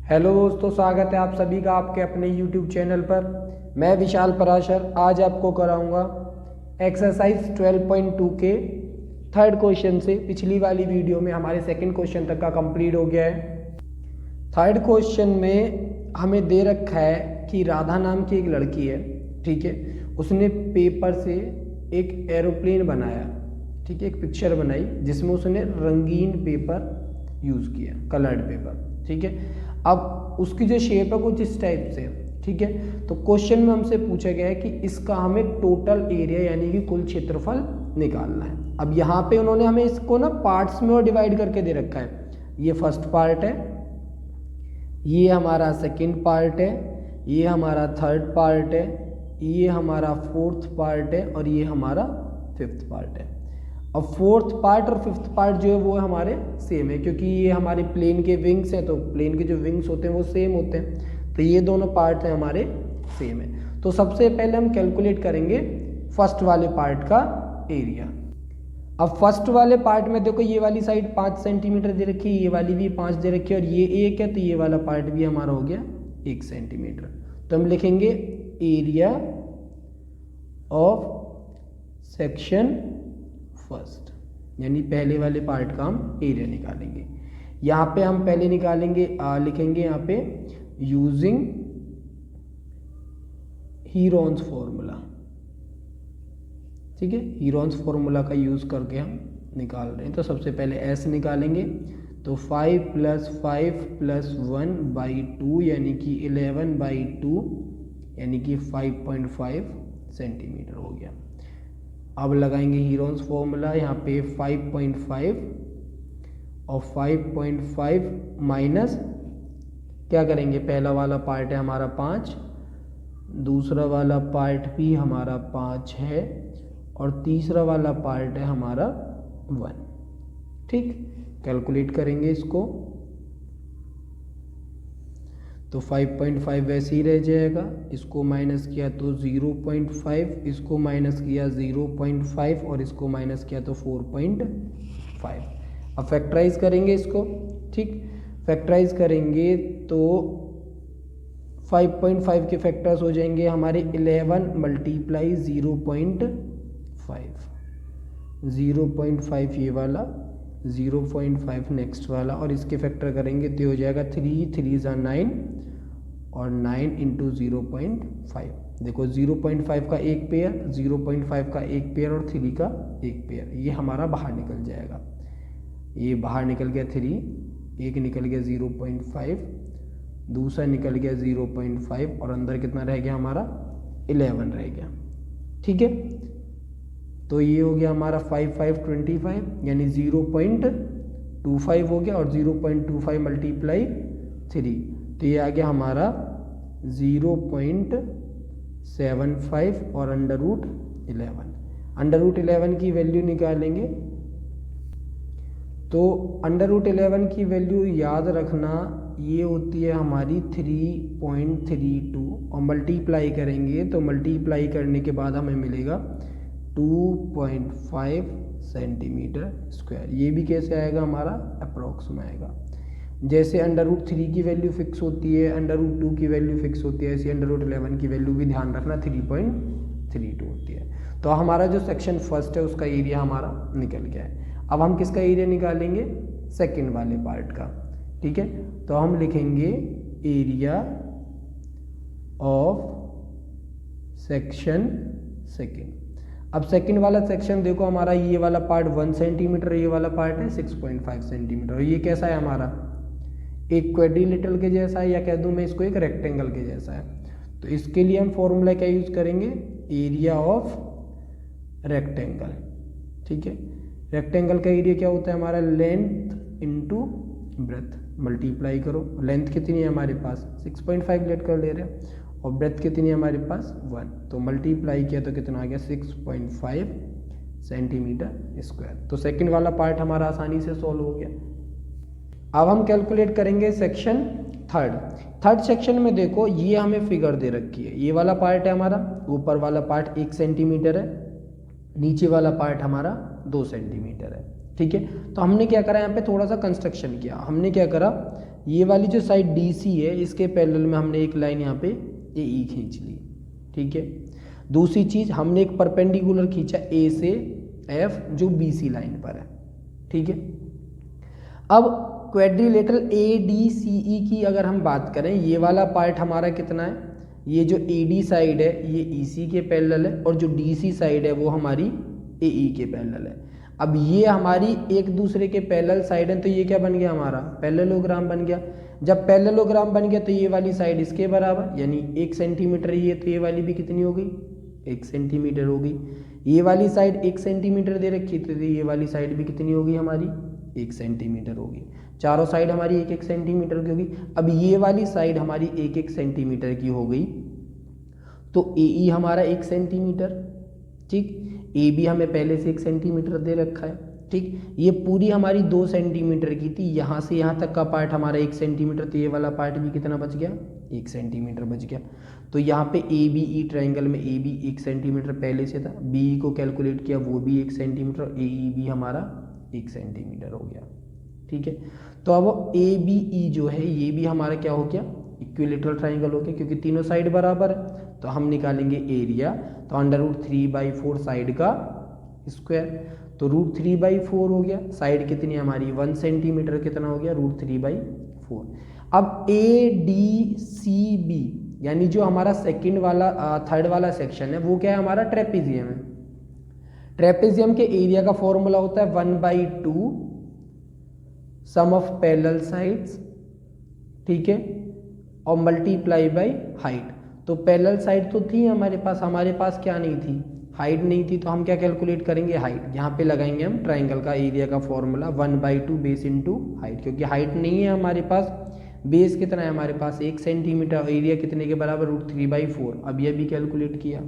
Hello दोस्तों, स्वागत है आप सभी का आपके अपने YouTube चैनल पर। मैं विशाल पराशर आज आपको कराऊंगा एक्सरसाइज 12.2 के थर्ड क्वेश्चन से। पिछली वाली वीडियो में हमारे सेकंड क्वेश्चन तक का कंप्लीट हो गया है। थर्ड क्वेश्चन में हमें दे रखा है कि राधा नाम की एक लड़की है, ठीक है। उसने पेपर से एक एरोप्लेन बनाया, ठीक है, एक पिक्चर बनाई जिसमें उसने रंगीन पेपर यूज़ किया, कलर्ड पेपर, ठीक है। अब उसकी जो शेप है कुछ इस टाइप से, ठीक है। तो क्वेश्चन में हमसे पूछा गया है कि इसका हमें टोटल एरिया यानी कि कुल क्षेत्रफल निकालना है। अब यहाँ पे उन्होंने हमें इसको ना पार्ट्स में और डिवाइड करके दे रखा है। ये फर्स्ट पार्ट है, ये हमारा सेकंड पार्ट है, ये हमारा थर्ड पार्ट है, ये हमारा फोर्थ पार्ट है और ये हमारा फिफ्थ पार्ट है। अब फोर्थ पार्ट और फिफ्थ पार्ट जो है वो हमारे सेम है, क्योंकि ये हमारे प्लेन के विंग्स हैं, तो प्लेन के जो विंग्स होते हैं वो सेम होते हैं, तो ये दोनों पार्ट हैं हमारे सेम है। तो सबसे पहले हम कैलकुलेट करेंगे फर्स्ट वाले पार्ट का एरिया। अब फर्स्ट वाले पार्ट में देखो ये वाली साइड 5 सेंटीमीटर दे रखी है, ये वाली भी 5 दे रखी है और ये 1 है, तो ये वाला पार्ट भी हमारा हो गया 1 सेंटीमीटर। तो हम लिखेंगे एरिया ऑफ सेक्शन फर्स्ट, यानी पहले वाले पार्ट का हम एरिया निकालेंगे। यहाँ पे हम पहले निकालेंगे लिखेंगे यहाँ पे यूजिंग हीरोन्स फॉर्मूला, ठीक है। हीरोन्स फॉर्मूला का यूज करके हम निकाल रहे हैं। तो सबसे पहले एस निकालेंगे, तो 5 + 5 + 1/2 यानी कि 11/2 यानी कि 5.5 सेंटीमीटर हो गया। अब लगाएंगे हीरोन्स फॉर्मूला, यहाँ पे 5.5 और 5.5 माइनस क्या करेंगे, पहला वाला पार्ट है हमारा 5, दूसरा वाला पार्ट भी हमारा 5 है और तीसरा वाला पार्ट है हमारा 1, ठीक। कैलकुलेट करेंगे इसको, तो 5.5 वैसे ही रह जाएगा, इसको माइनस किया तो 0.5, इसको माइनस किया 0.5 और इसको माइनस किया तो 4.5। अब फैक्टराइज करेंगे इसको, ठीक। फैक्टराइज करेंगे तो 5.5 के फैक्टर्स हो जाएंगे हमारे 11 × 0.5, 0.5 ये वाला, 0.5 नेक्स्ट वाला, और इसके फैक्टर करेंगे तो हो जाएगा 3 3 × 9 और 9 × 0.5। देखो 0.5 का एक पेयर, 0.5 का एक पेयर और 3 का एक पेयर, ये हमारा बाहर निकल जाएगा। ये बाहर निकल गया 3, एक निकल गया 0.5, दूसरा निकल गया 0.5 और अंदर कितना रह गया हमारा 11 रह गया, ठीक है। तो ये हो गया हमारा 5 5 25 यानी 0.25 हो गया और 0.25 × 3, तो ये आ गया हमारा 0.75 और √11 की वैल्यू निकालेंगे। तो √11 की वैल्यू याद रखना ये होती है हमारी 3.32 और मल्टीप्लाई करेंगे तो मल्टीप्लाई करने के बाद हमें मिलेगा 2.5 सेंटीमीटर स्क्वायर। ये भी कैसे आएगा, हमारा अप्रॉक्स में आएगा। जैसे √3 की वैल्यू फिक्स होती है, √2 की वैल्यू फिक्स होती है, ऐसे √11 की वैल्यू भी ध्यान रखना 3.32 होती है। तो हमारा जो सेक्शन फर्स्ट है उसका एरिया हमारा निकल गया है। अब हम किसका एरिया निकालेंगे, सेकंड वाले पार्ट का, ठीक है। तो हम लिखेंगे एरिया ऑफ सेक्शन सेकंड। अब सेकंड वाला सेक्शन देखो हमारा ये वाला पार्ट 1 सेंटीमीटर, ये वाला पार्ट है 6.5 सेंटीमीटर, और ये कैसा है हमारा एक क्वाड्रिलेटरल के जैसा है, या कह दूं मैं इसको एक रेक्टेंगल के जैसा है। तो इसके लिए हम फॉर्मूला क्या यूज करेंगे, एरिया ऑफ रेक्टेंगल, ठीक है। रेक्टेंगल का एरिया क्या होता है हमारा, लेंथ इंटू ब्रेथ, मल्टीप्लाई करो। लेंथ कितनी है हमारे पास 6.5 लेट कर ले रहे हैं और ब्रेथ कितनी है हमारे पास 1, तो मल्टीप्लाई किया तो कितना आ गया 6.5 सेंटीमीटर स्क्वायर। तो सेकंड वाला पार्ट हमारा आसानी से सॉल्व हो गया। अब हम कैलकुलेट करेंगे सेक्शन थर्ड सेक्शन में देखो ये हमें फिगर दे रखी है। ये वाला पार्ट है हमारा, ऊपर वाला पार्ट 1 सेंटीमीटर है, नीचे वाला पार्ट हमारा 2 सेंटीमीटर है, ठीक है। तो हमने क्या करा यहाँ पे थोड़ा सा कंस्ट्रक्शन किया। हमने क्या करा, ये वाली जो साइड DC है इसके पैरेलल में हमने एक लाइन यहाँ पे AE खींच ली, ठीक है। दूसरी चीज़, हमने एक परपेंडिकुलर खींचा A से F जो BC लाइन पर है, ठीक है। अब क्वाड्रिलेटरल ADCE की अगर हम बात करें, ये वाला पार्ट हमारा कितना है, ये जो AD साइड है ये EC के पैरेलल है और जो DC साइड है वो हमारी AE के पैरेलल है। अब ये हमारी एक दूसरे के पैरेलल साइड है, तो ये क्या बन गया, हमारा पैरेललोग्राम बन गया। जब पैरेललोग्राम बन गया तो ये वाली साइड इसके बराबर, यानी 1 सेंटीमीटर ये, तो ये वाली भी कितनी हो गई, 1 सेंटीमीटर हो गई। ये वाली साइड 1 सेंटीमीटर दे रखी, तो ये वाली साइड भी कितनी होगी हमारी, 1 सेंटीमीटर होगी। चारों साइड हमारी 1-1 सेंटीमीटर की होगी। अब ये वाली साइड हमारी 1-1 सेंटीमीटर की हो गई, तो AE हमारा 1 सेंटीमीटर, ठीक। AB हमें पहले से 1 सेंटीमीटर दे रखा है, ठीक। ये पूरी हमारी 2 सेंटीमीटर की थी, यहाँ से यहाँ तक का पार्ट हमारा 1 सेंटीमीटर, तो ये वाला पार्ट भी कितना बच गया, 1 सेंटीमीटर बच गया। तो यहाँ पे ABE ट्रायंगल में AB 1 सेंटीमीटर पहले से था, BE को कैलकुलेट किया वो भी 1 सेंटीमीटर, और AE भी हमारा 1 सेंटीमीटर हो गया, ठीक है। तो अब ABE जो है ये भी हमारा क्या हो गया, इक्विलेटरल ट्रायंगल हो गया, क्योंकि तीनों साइड बराबर है। तो हम निकालेंगे एरिया, तो √3/4 साइड का स्क्वायर, तो √3/4 हो गया। साइड कितनी हमारी 1 सेंटीमीटर, कितना हो गया √3/4। अब ADCB यानी जो हमारा सेकंड वाला थर्ड वाला सेक्शन है वो क्या है, हमारा ट्रेपेजियम है। ट्रेपेजियम के एरिया का फॉर्मूला होता है 1/2 सम ऑफ पैरेलल साइड्स, ठीक है, और मल्टीप्लाई बाय हाइट। तो पैरेलल साइड तो थी हमारे पास क्या नहीं थी, हाइट नहीं थी, तो हम क्या कैलकुलेट करेंगे, हाइट। यहाँ पे लगाएंगे हम ट्राइंगल का एरिया का फॉर्मूला 1/2 बेस इंटू हाइट, क्योंकि हाइट नहीं है हमारे पास, बेस कितना है हमारे पास 1 सेंटीमीटर, एरिया कितने के बराबर √3/4। अब ये भी कैलकुलेट किया,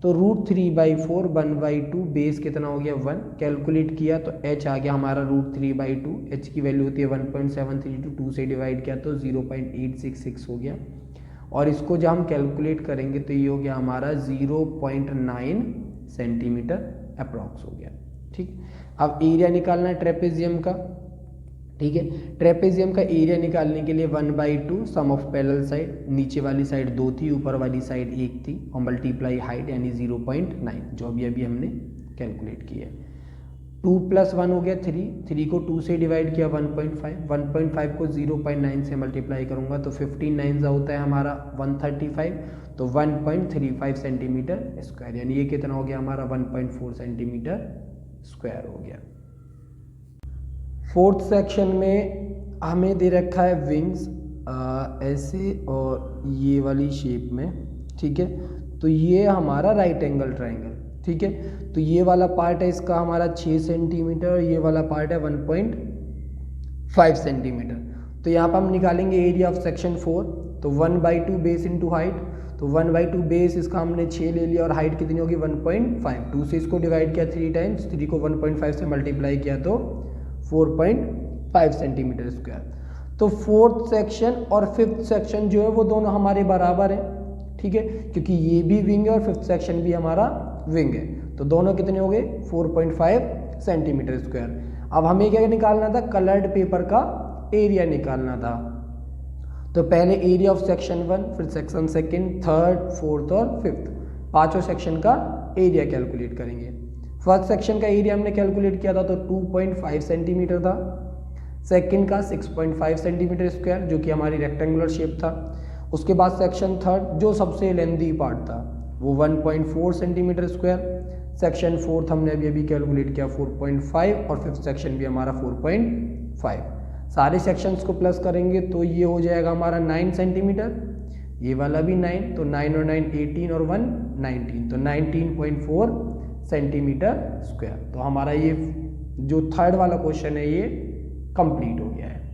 तो √3/4 1/2 बेस कितना हो गया 1, कैलकुलेट किया तो h आ गया हमारा √3/2, h की वैल्यू होती है 1.732, 2 से डिवाइड किया तो 0.866 हो गया। और इसको जब हम कैलकुलेट करेंगे तो ये हो गया हमारा 0.9 सेंटीमीटर अप्रॉक्स हो गया, ठीक। अब एरिया निकालना है ट्रेपेजियम का, ठीक है। ट्रेपेजियम का एरिया निकालने के लिए 1/2 सम ऑफ पैरेलल साइड, नीचे वाली साइड 2 थी, ऊपर वाली साइड 1 थी, और मल्टीप्लाई हाइट यानी 0.9, जो अभी हमने कैलकुलेट किया है। 2 + 1 हो गया 3 को 2 से डिवाइड किया 1.5 को 0.9 से मल्टीप्लाई करूंगा तो 15 9 होता है हमारा 135, तो 1.35 सेंटीमीटर स्क्वायर, यानी ये कितना हो गया हमारा 1.4 सेंटीमीटर स्क्वायर हो गया। फोर्थ सेक्शन में हमें दे रखा है विंग्स ऐसे और ये वाली शेप में, ठीक है। तो ये हमारा राइट एंगल ट्रायंगल, ठीक है। तो ये वाला पार्ट है इसका हमारा 6 सेंटीमीटर, ये वाला पार्ट है 1.5 सेंटीमीटर। तो यहाँ पर हम निकालेंगे एरिया ऑफ सेक्शन 4, तो 1/2 बेस इंटू हाइट, तो 1/2 बेस इसका हमने 6 ले लिया और हाइट कितनी होगी 1.5, 2 से इसको डिवाइड किया 3 टाइम्स, 3 को 1.5 से मल्टीप्लाई किया तो 4.5 सेंटीमीटर स्क्वायर। तो फोर्थ सेक्शन और फिफ्थ सेक्शन जो है वो दोनों हमारे बराबर है, ठीक है, क्योंकि ये भी विंग है और फिफ्थ सेक्शन भी हमारा विंग है, तो दोनों कितने हो गए 4.5 सेंटीमीटर स्क्वायर। अब हमें क्या निकालना था, कलर्ड पेपर का एरिया निकालना था। तो पहले एरिया ऑफ सेक्शन 1, फिर सेक्शन सेकंड, थर्ड, फोर्थ और फिफ्थ, पांचों सेक्शन का एरिया कैलकुलेट करेंगे। फर्स्ट सेक्शन का एरिया हमने कैलकुलेट किया था तो 2.5 सेंटीमीटर था, सेकंड का 6.5 सेंटीमीटर स्क्वायर जो कि हमारी रेक्टेंगुलर शेप था। उसके बाद सेक्शन थर्ड जो सबसे लेंथी पार्ट था वो 1.4 सेंटीमीटर स्क्वायर, सेक्शन फोर्थ हमने अभी कैलकुलेट किया 4.5 और फिफ्थ सेक्शन भी हमारा 4.5। सारे सेक्शंस को प्लस करेंगे तो ये हो जाएगा हमारा 9 सेंटीमीटर, ये वाला भी 9, तो 9 और 9 18 और 1 19, तो 19.4 सेंटीमीटर स्क्वायर। तो हमारा ये जो थर्ड वाला क्वेश्चन है ये कंप्लीट हो गया है।